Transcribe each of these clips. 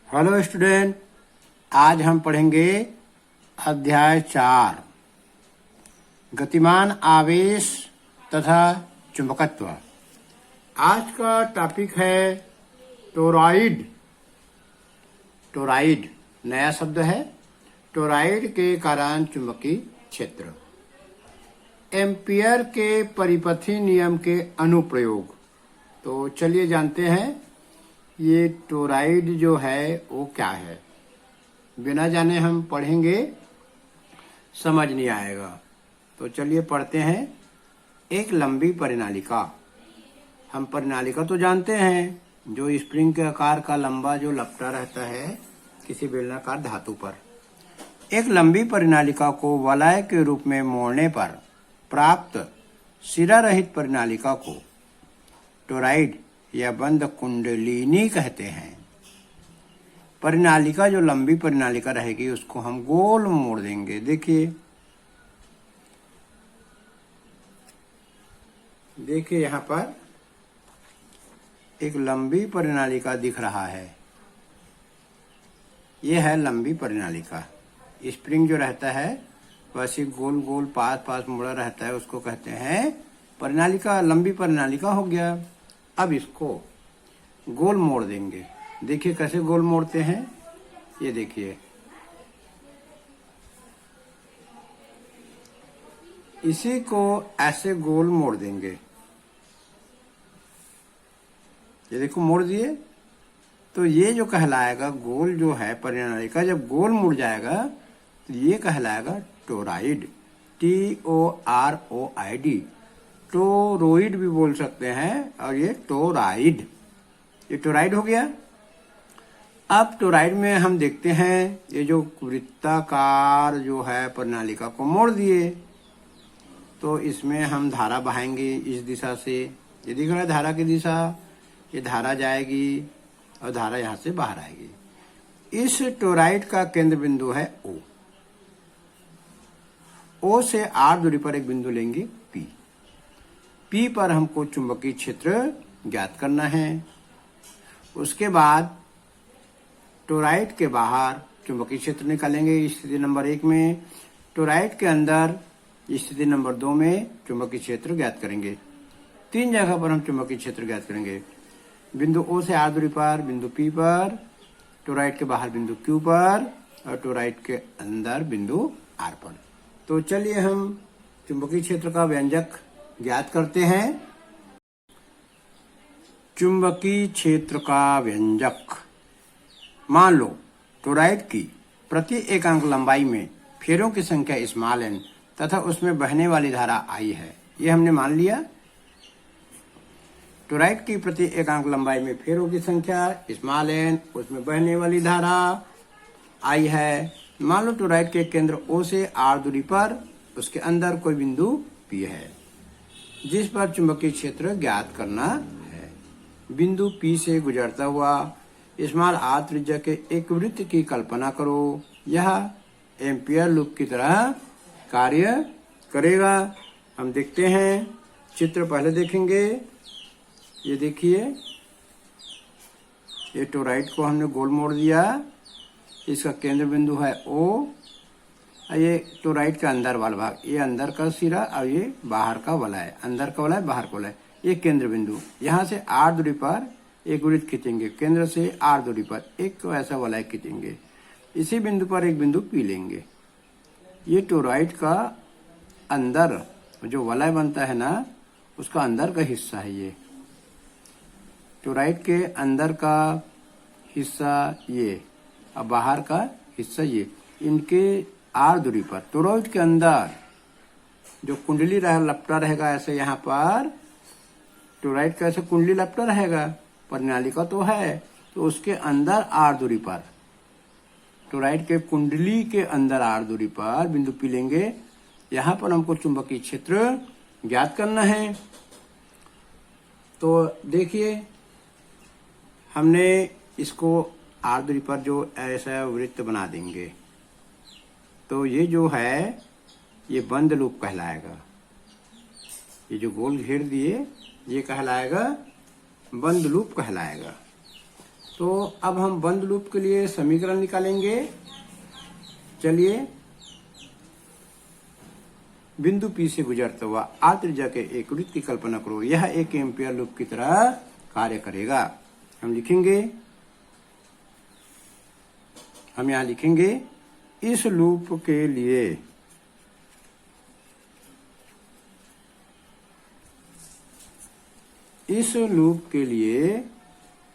Hello student, आज हम पढ़ेंगे अध्याय 4 गतिमान आवेश तथा चुंबकत्व। आज का टॉपिक है टोरॉइड। टोरॉइड नया शब्द है। टोरॉइड के कारण चुंबकीय क्षेत्र। एम्पियर के परिपथी नियम के अनुप्रयोग। तो चलिए जानते हैं ये टोरॉइड जो है वो क्या है। बिना जाने हम पढ़ेंगे समझ नहीं आएगा। तो चलिए पढ़ते हैं। एक लंबी परिनालिका। हम परिनालिका तो जानते हैं, जो स्प्रिंग के आकार का लंबा जो लपटा रहता है किसी बेलनाकार धातु पर। एक लंबी परिनालिका को वलय के रूप में मोड़ने पर प्राप्त सिरा रहित परिनालिका को टोरॉइड या बंद कुंडलिनी कहते हैं। परिनालिका जो लंबी परिनालिका रहेगी उसको हम गोल मोड़ देंगे। देखिए यहाँ पर एक लंबी परिनालिका दिख रहा है। ये है लंबी परिनालिका। स्प्रिंग जो रहता है वैसे गोल गोल पास मुड़ा रहता है, उसको कहते हैं परिनालिका। लंबी परिनालिका हो गया। अब इसको गोल मोड़ देंगे। देखिए कैसे गोल मोड़ते हैं। ये देखिए, इसी को ऐसे गोल मोड़ देंगे। ये देखो मोड़ दिए। तो ये जो कहलाएगा गोल जो है परिनालिका, जब गोल मुड़ जाएगा तो ये कहलाएगा टोरॉइड। TOROID। टोरॉइड भी बोल सकते हैं और ये टोरॉइड। ये टोरॉइड हो गया। अब टोरॉइड में हम देखते हैं ये जो वृत्ताकार जो है परिनालिका को मोड़ दिए, तो इसमें हम धारा बहाएंगे इस दिशा से। ये दिख रहा है धारा की दिशा। ये धारा जाएगी और धारा यहाँ से बाहर आएगी। इस टोरॉइड का केंद्र बिंदु है O। O से R दूरी पर एक बिंदु लेंगे P। P पर हमको चुंबकीय क्षेत्र ज्ञात करना है। उसके बाद टोरॉइड के बाहर चुंबकीय क्षेत्र निकालेंगे स्थिति नंबर 1 में। टोरॉइड के अंदर स्थिति नंबर 2 में चुंबकीय क्षेत्र ज्ञात करेंगे। 3 जगह पर हम चुंबकीय क्षेत्र ज्ञात करेंगे। बिंदु O से R दूरी पर, बिंदु P पर, टोरॉइड के बाहर बिंदु Q पर और टोरॉइड के अंदर बिंदु R पर। तो चलिए हम चुंबकीय क्षेत्र का व्यंजक ज्ञात करते हैं। चुंबकीय क्षेत्र का व्यंजक। मान लो टोरॉइड की प्रति एकांक लंबाई में फेरों की संख्या n तथा उसमें बहने वाली धारा I है। ये हमने मान लिया। टोरॉइड की प्रति एकांक लंबाई में फेरों की संख्या n, उसमें बहने वाली धारा I है। मान लो टोरॉइड के केंद्र O से R दूरी पर उसके अंदर कोई बिंदु P है जिस पर चुंबकीय क्षेत्र ज्ञात करना है। बिंदु P से गुजरता हुआ r त्रिज्या के एक वृत्त की कल्पना करो। यह एम्पियर लूप की तरह कार्य करेगा। हम देखते हैं, चित्र पहले देखेंगे। ये देखिए, ये टोरॉइड को हमने गोल मोड़ दिया। इसका केंद्र बिंदु है O। ये टोरॉइड का अंदर वाला भाग, ये अंदर का सिरा और ये बाहर का वलय। अंदर का वलय, बाहर का वलय। ये केंद्र बिंदु। यहाँ से R दूरी पर एक वृत्त खींचेंगे। केंद्र से R दूरी पर एक ऐसा वलय खींचेंगे। इसी बिंदु पर एक बिंदु P लेंगे। ये टोरॉइड का अंदर जो वलय बनता है ना, उसका अंदर का हिस्सा है। ये टोरॉइड के अंदर का हिस्सा ये और बाहर का हिस्सा ये। इनके R दूरी पर टोरॉइड के अंदर जो कुंडली लपटा रहेगा, ऐसे यहाँ पर टोरॉइड का ऐसे कुंडली लपटा रहेगा। परिनालिका तो है, तो उसके अंदर R दूरी पर, टोरॉइड के कुंडली के अंदर R दूरी पर बिंदु P लेंगे। यहाँ पर हमको चुंबकीय क्षेत्र ज्ञात करना है। तो देखिए, हमने इसको R दूरी पर जो ऐसा वृत्त बना देंगे, तो ये जो है ये बंद लूप कहलाएगा। ये जो गोल घेर दिए ये कहलाएगा बंद लूप कहलाएगा। तो अब हम बंद लूप के लिए समीकरण निकालेंगे। चलिए, बिंदु P से गुजरता हुआ r त्रिज्या के एक वृत्त की कल्पना करो। यह 1 एम्पियर लूप की तरह कार्य करेगा। हम यहाँ लिखेंगे इस लूप के लिए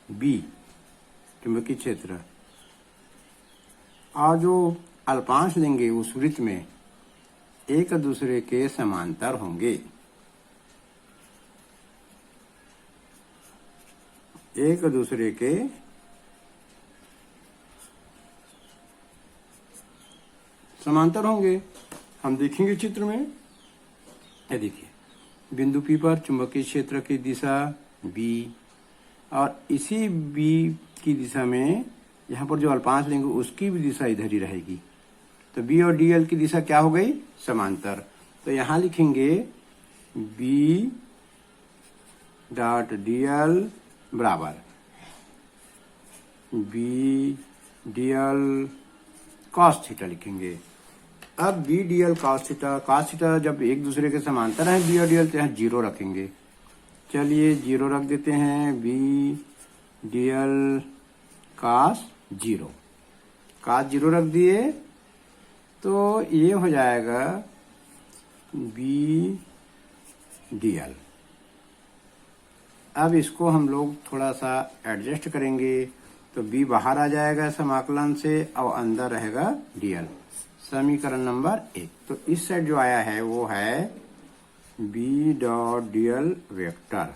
B चुंबकीय क्षेत्र और जो अल्पांश लेंगे उस वृत्त में एक दूसरे के समांतर होंगे। एक दूसरे के समांतर होंगे। हम देखेंगे चित्र में, ये देखिए बिंदु P पर चुंबकीय क्षेत्र की दिशा B और इसी B की दिशा में यहाँ पर जो अल्पांश लेंगे उसकी भी दिशा इधर ही रहेगी। तो B और DL की दिशा क्या हो गई? समांतर। तो यहाँ लिखेंगे B डॉट DL बराबर B DL cos थीटा लिखेंगे। अब B DL cos थीटा जब एक दूसरे के समांतर है B और DL, तो यहाँ 0 रखेंगे। चलिए 0 रख देते हैं। B DL cos 0 रख दिए, तो ये हो जाएगा B DL। अब इसको हम लोग थोड़ा सा एडजस्ट करेंगे, तो B बाहर आ जाएगा समाकलन से और अंदर रहेगा DL। समीकरण नंबर 1। तो इस साइड जो आया है वो है B डॉट DL वेक्टर।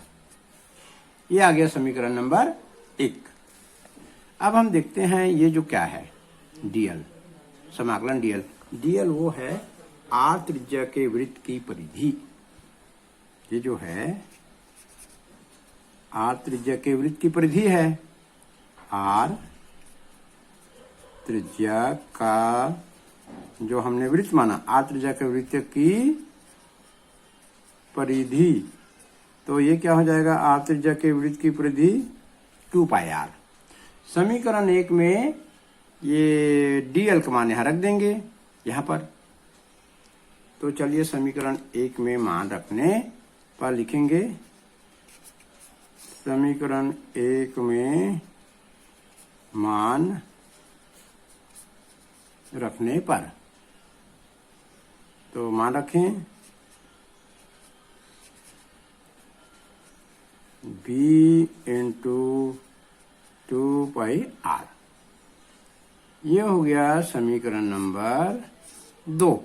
ये आ गया समीकरण नंबर 1। अब हम देखते हैं ये जो क्या है DL, समाकलन DL वो है R त्रिज्या के वृत्त की परिधि। ये जो है R त्रिज्या के वृत्त की परिधि है। R त्रिज्या का जो हमने वृत्त माना, R त्रिज्या के वृत्त की परिधि, तो ये क्या हो जाएगा? R त्रिज्या के वृत्त की परिधि 2πr। समीकरण 1 में ये DL का मान यहाँ रख देंगे यहाँ पर। तो चलिए समीकरण 1 में मान रखने पर लिखेंगे, समीकरण 1 में मान रखने पर, तो मान रखें B इंटू 2πr। ये हो गया समीकरण नंबर 2।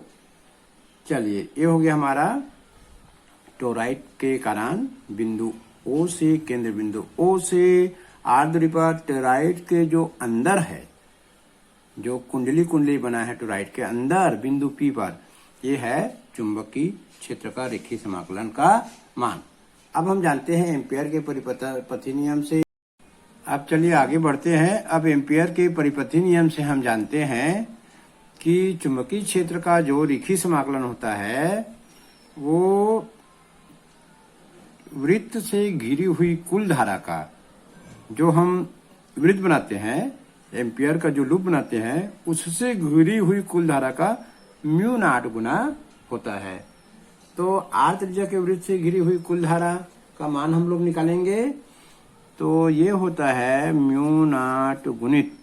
चलिए, ये हो गया हमारा टोराइड के कारण बिंदु O से, केंद्र बिंदु O से आर्द्र पर टोराइड के जो अंदर है, जो कुंडली बना है टोराइड के अंदर बिंदु P पर, ये है चुंबकीय क्षेत्र का रेखीय समाकलन का मान। अब हम जानते हैं एम्पियर के परिपथी नियम से। अब चलिए आगे बढ़ते हैं। अब एम्पियर के परिपथी नियम से हम जानते हैं कि चुंबकीय क्षेत्र का जो रेखीय समाकलन होता है वो वृत्त से घिरी हुई कुल धारा का, जो हम वृत्त बनाते हैं, एम्पियर का जो लूप बनाते हैं, उससे घिरी हुई कुल धारा का μ0 गुना होता है। तो R त्रिज्या के वृत्त से घिरी हुई कुल धारा का मान हम लोग निकालेंगे, तो ये होता है μ0 गुणित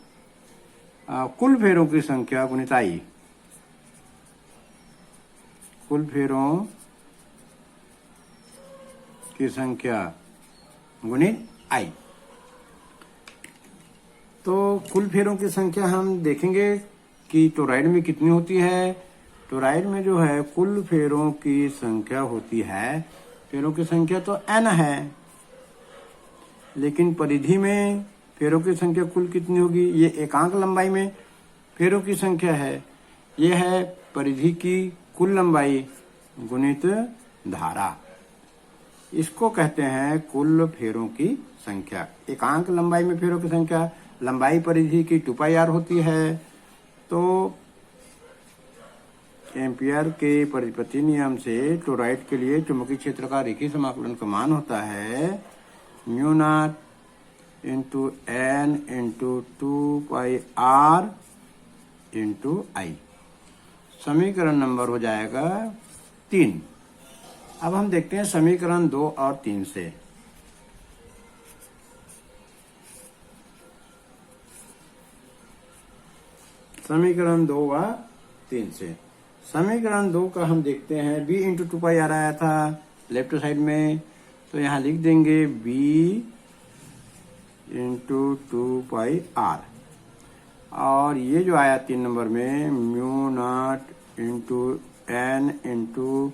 कुल फेरों की संख्या गुणित I। कुल फेरों की संख्या गुणित I। तो कुल फेरों की संख्या हम देखेंगे कि टोराइड में कितनी होती है। टोराइड में जो है कुल फेरों की संख्या होती है, फेरों की संख्या तो n है, लेकिन परिधि में फेरों की संख्या कुल कितनी होगी? ये एकांक लंबाई में फेरों की संख्या है। ये है परिधि की कुल लंबाई गुणित धारा। इसको कहते हैं कुल फेरों की संख्या। एकांक लंबाई में फेरों की संख्या, लंबाई परिधि की 2πr होती है। तो एम्पियर के परिपथी नियम से टोराइड के लिए चुंबकीय क्षेत्र का रेखीय समाकलन का मान होता है μ0 into N into 2πr into I. समीकरण नंबर हो जाएगा 3। अब हम देखते हैं समीकरण 2 और 3 से। समीकरण 2 व 3 से। समीकरण 2 का हम देखते हैं b इंटू 2πr आया था लेफ्ट साइड में, तो यहाँ लिख देंगे b इंटू 2πr। और ये जो आया 3 नंबर में mu not into N into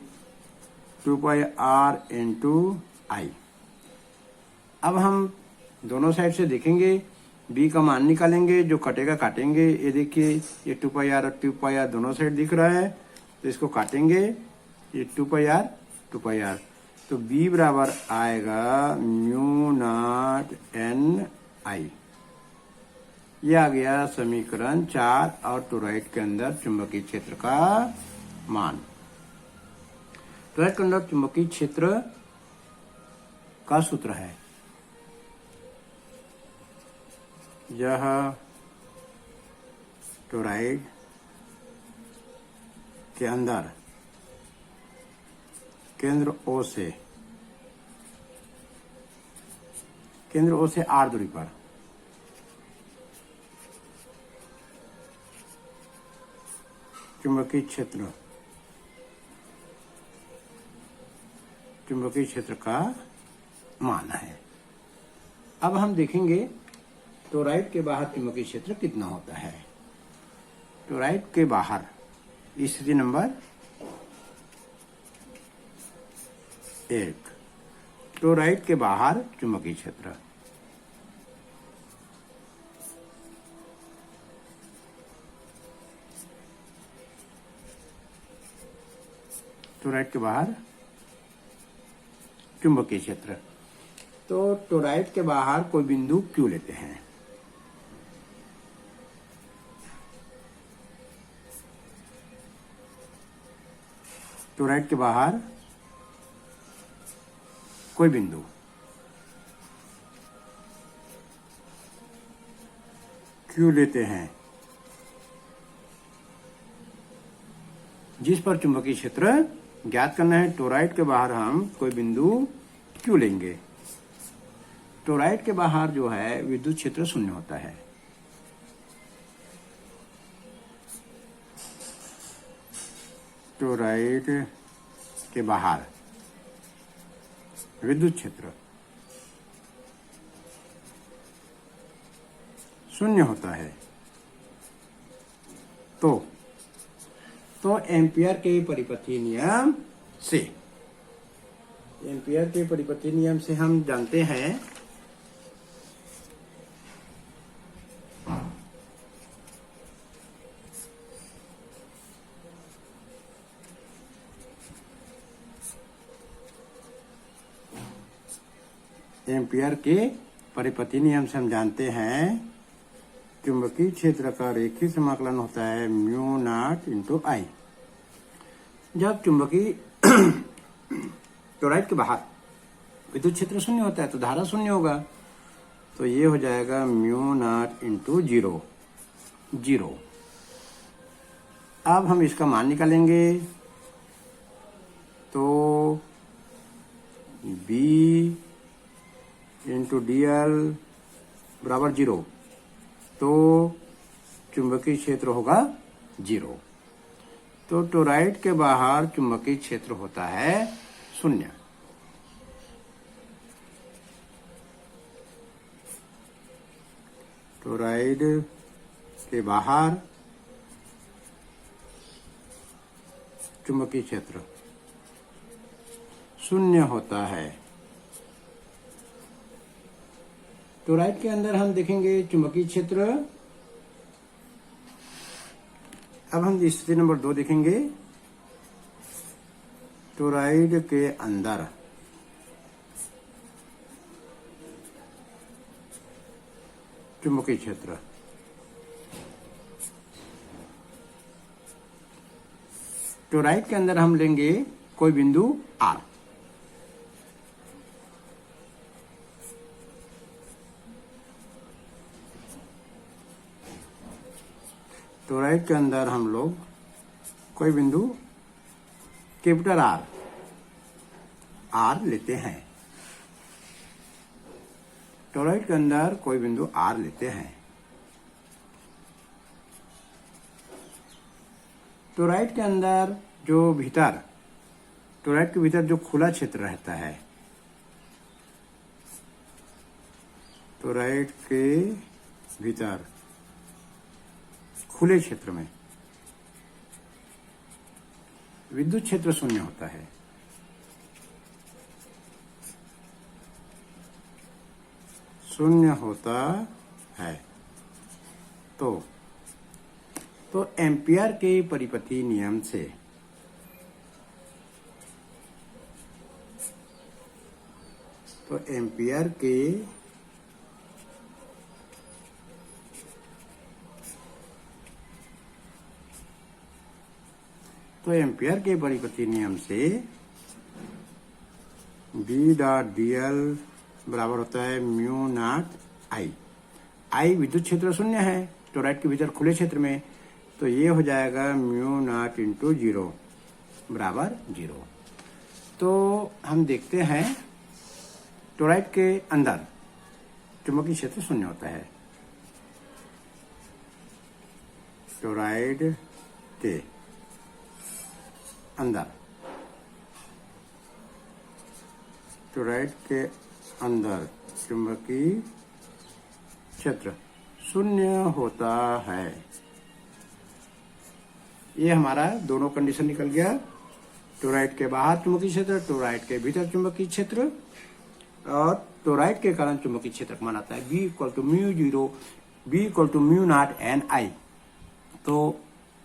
2πr into I. अब हम दोनों साइड से देखेंगे, b का मान निकालेंगे, जो कटेगा काटेंगे। ये देखिए ये 2πr और 2πr दोनों साइड दिख रहा है, तो इसको काटेंगे। ये 2πr तो b बराबर आएगा म्यू नॉट एन आई। ये आ गया समीकरण 4 और टोरॉइड के अंदर चुंबकीय क्षेत्र का मान। टोरॉइड के अंदर चुंबकीय क्षेत्र का सूत्र है, यह टोरॉइड के अंदर केंद्र O से r दूरी पर चुंबकीय क्षेत्र का मान है। अब हम देखेंगे टोरॉइड के बाहर चुंबकीय क्षेत्र कितना होता है। टोरॉइड के बाहर स्थिति नंबर 1, टोरॉइड के बाहर चुंबकीय क्षेत्र। टोरॉइड के बाहर चुंबकीय क्षेत्र। तो टोरॉइड के बाहर कोई बिंदु Q लेते हैं। टोरॉइड के बाहर कोई बिंदु Q लेते हैं, जिस पर चुंबकीय क्षेत्र ज्ञात करना है। टोरॉइड के बाहर हम कोई बिंदु Q लेंगे। टोरॉइड के बाहर जो है विद्युत क्षेत्र शून्य होता है। टोरॉइड के बाहर विद्युत क्षेत्र शून्य होता है। तो एम्पियर के परिपथीय नियम से, एम्पियर के परिपथीय नियम से हम जानते हैं एम्पियर के परिपथीय नियम से हम जानते हैं चुंबकीय क्षेत्र का रेखीय समाकलन होता है म्यू नॉट इंटू आई। जब चुंबकीय टोरॉइड के बाहर विद्युत क्षेत्र शून्य होता है तो धारा शून्य होगा, तो ये हो जाएगा म्यू नॉट इंटू 0। अब हम इसका मान निकालेंगे, तो b इंटू dl बराबर 0, तो चुंबकीय क्षेत्र होगा 0। तो टोरॉइड के बाहर चुंबकीय क्षेत्र होता है 0। टोरॉइड के बाहर चुंबकीय क्षेत्र 0 होता है। टोरॉइड के अंदर हम देखेंगे चुंबकीय क्षेत्र। अब हम स्थिति नंबर 2 देखेंगे। टोरॉइड के अंदर चुंबकीय क्षेत्र टोरॉइड के अंदर हम लेंगे कोई बिंदु R। टोरॉइड के अंदर हम लोग कोई बिंदु कैपिटल आर लेते हैं। टोरॉइड के अंदर कोई बिंदु आर लेते हैं। टोरॉइड के अंदर जो भीतर, टोरॉइड के भीतर जो खुला क्षेत्र रहता है, टोरॉइड के भीतर खुले क्षेत्र में विद्युत क्षेत्र शून्य होता है। शून्य होता है। तो एम्पियर के परिपथी नियम से एम्पियर के परिपथी नियम से B.dl बराबर होता है म्यू नॉट आई। आई विद्युत क्षेत्र शून्य है टोरॉइड के भीतर खुले क्षेत्र में, तो ये हो जाएगा म्यू नॉट इंटू 0 बराबर 0। तो हम देखते हैं टोरॉइड के अंदर चुंबकीय क्षेत्र शून्य होता है। टोरॉइड के अंदर, टोरॉइड के अंदर चुंबकीय क्षेत्र शून्य होता है। ये हमारा दोनों कंडीशन निकल गया। टोरॉइड के बाहर चुंबकीय क्षेत्र, टोरॉइड के भीतर चुंबकीय क्षेत्र, और टोरॉइड के कारण चुंबकीय क्षेत्र माना जाता है B = म्यू नॉट एन आई। तो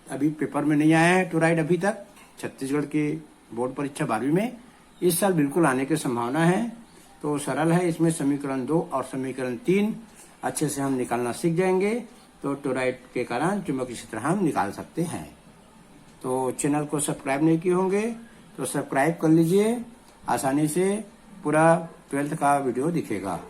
अभी पेपर में नहीं आया है टोरॉइड अभी तक, छत्तीसगढ़ के बोर्ड परीक्षा 12वीं में इस साल बिल्कुल आने की संभावना है। तो सरल है, इसमें समीकरण 2 और समीकरण 3 अच्छे से हम निकालना सीख जाएंगे तो टोरॉइड के कारण चुंबकीय क्षेत्र हम निकाल सकते हैं। तो चैनल को सब्सक्राइब नहीं किए होंगे तो सब्सक्राइब कर लीजिए, आसानी से पूरा 12th का वीडियो दिखेगा।